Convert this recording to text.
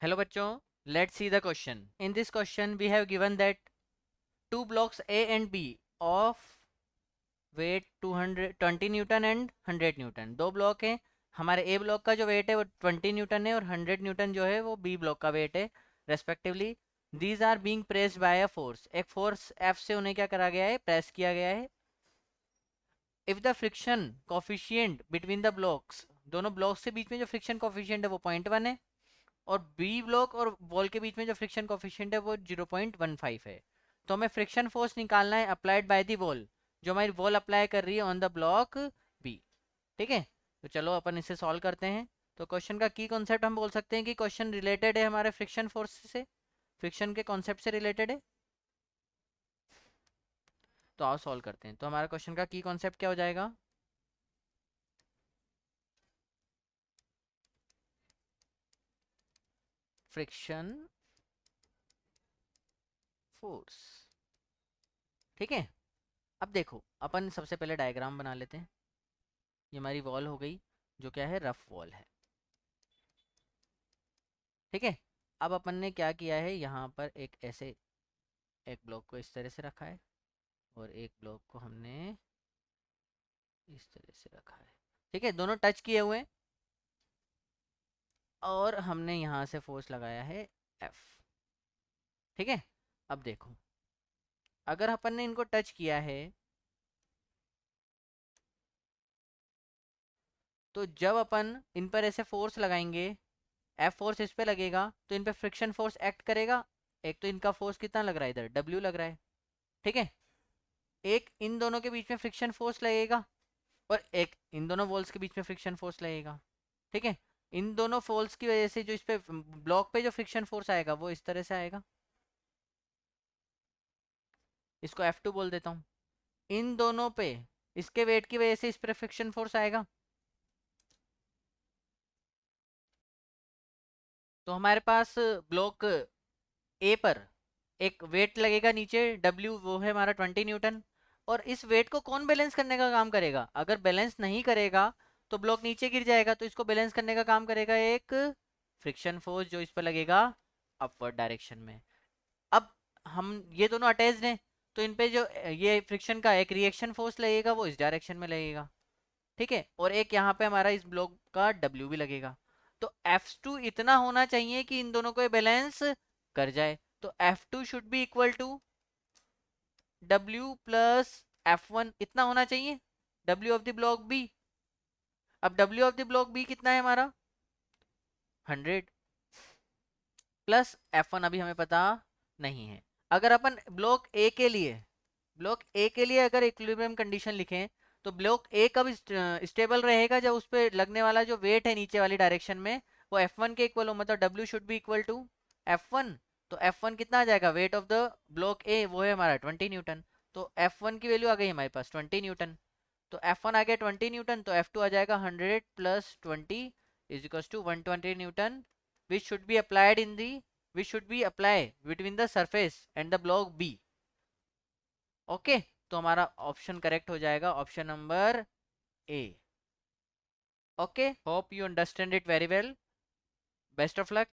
Hello bachcho, let's see the question. In this question we have given that two blocks A and B of weight 220 Newton and 100 Newton, दो block हैं. हमारे ए block का जो wait है वो 20 Newton है और 100 न्यूटन जो है वो बी ब्लॉक का वेट है respectively. These are being pressed by a force, एक फोर्स एफ से उन्हें क्या करा गया है, प्रेस किया गया है. If the friction coefficient between the blocks, दोनों ब्लॉक्स के बीच में जो फ्रिक्शन कोफिशिएंट है वो 0.1 है और बी ब्लॉक और वॉल के बीच में जो फ्रिक्शन कोफिशिएंट है वो 0.15 है. तो हमें फ्रिक्शन फोर्स निकालना है अप्लाइड बाय द वॉल, जो हमारी वॉल अप्लाई कर रही है ऑन द ब्लॉक बी. ठीक है, तो चलो अपन इसे सॉल्व करते हैं. तो क्वेश्चन का की कॉन्सेप्ट हम बोल सकते हैं कि क्वेश्चन रिलेटेड है हमारे फ्रिक्शन फोर्स से, फ्रिक्शन के कॉन्सेप्ट से रिलेटेड है. तो आओ सॉल्व करते हैं. तो हमारा क्वेश्चन का की कॉन्सेप्ट क्या हो जाएगा, फ्रिक्शन फोर्स. ठीक है, अब देखो अपन सबसे पहले डायग्राम बना लेते हैं. ये हमारी वॉल हो गई जो क्या है, रफ वॉल है. ठीक है, अब अपन ने क्या किया है, यहाँ पर एक ऐसे एक ब्लॉक को इस तरह से रखा है और एक ब्लॉक को हमने इस तरह से रखा है. ठीक है, दोनों टच किए हुए हैं और हमने यहाँ से फोर्स लगाया है F. ठीक है, अब देखो अगर अपन ने इनको टच किया है तो जब अपन इन पर ऐसे फोर्स लगाएंगे, F फोर्स इस पे लगेगा तो इन पे फ्रिक्शन फोर्स एक्ट करेगा. एक तो इनका फोर्स कितना लग रहा है, इधर W लग रहा है. ठीक है, एक इन दोनों के बीच में फ्रिक्शन फोर्स लगेगा और एक इन दोनों वॉल्स के बीच में फ्रिक्शन फोर्स लगेगा. ठीक है, इन दोनों फोर्स की वजह से जो इस पे ब्लॉक पे जो फ्रिक्शन फोर्स आएगा वो इस तरह से आएगा. इसको F2 बोल देता हूँ. इन दोनों पे इसके वेट की वजह से इस पर फ्रिक्शन फोर्स आएगा. तो हमारे पास ब्लॉक ए पर एक वेट लगेगा नीचे W, वो है हमारा 20 न्यूटन. और इस वेट को कौन बैलेंस करने का काम करेगा, अगर बैलेंस नहीं करेगा तो ब्लॉक नीचे गिर जाएगा. तो इसको बैलेंस करने का काम करेगा एक फ्रिक्शन फोर्स जो इस पर लगेगा अपवर्ड डायरेक्शन में. अब हम ये दोनों अटैच्ड हैं तो इन पे जो ये फ्रिक्शन का एक रिएक्शन फोर्स लगेगा वो इस डायरेक्शन में लगेगा. ठीक है, और एक यहाँ पे हमारा इस ब्लॉक का W भी लगेगा. तो F2 इतना होना चाहिए कि इन दोनों को ये बैलेंस कर जाए. तो F2 should be equal to W plus F1, इतना होना चाहिए. W of the block B. अब W of the block B कितना है हमारा, 100 प्लस F1 अभी हमें पता नहीं है. अगर अपन ब्लॉक ए के लिए अगर इक्विलिब्रियम कंडीशन लिखें तो ब्लॉक ए कब स्टेबल रहेगा, जब उस पे लगने वाला जो वेट है नीचे वाली डायरेक्शन में वो F1 के इक्वल हो, मतलब W should be equal to F1. तो F1 कितना आ जाएगा, weight of the block A वो है हमारा 20 न्यूटन. तो F1 की वैल्यू आ गई हमारे पास 20 न्यूटन. तो F1 आ गया 20 न्यूटन, तो F2 आ जाएगा 100 plus 20 is equal to 120 newton, which should be applied in the which should be applied between the surface and the block B. Okay, तो हमारा ऑप्शन करेक्ट हो जाएगा, option number A. Okay, hope you understand it very well. Best of luck.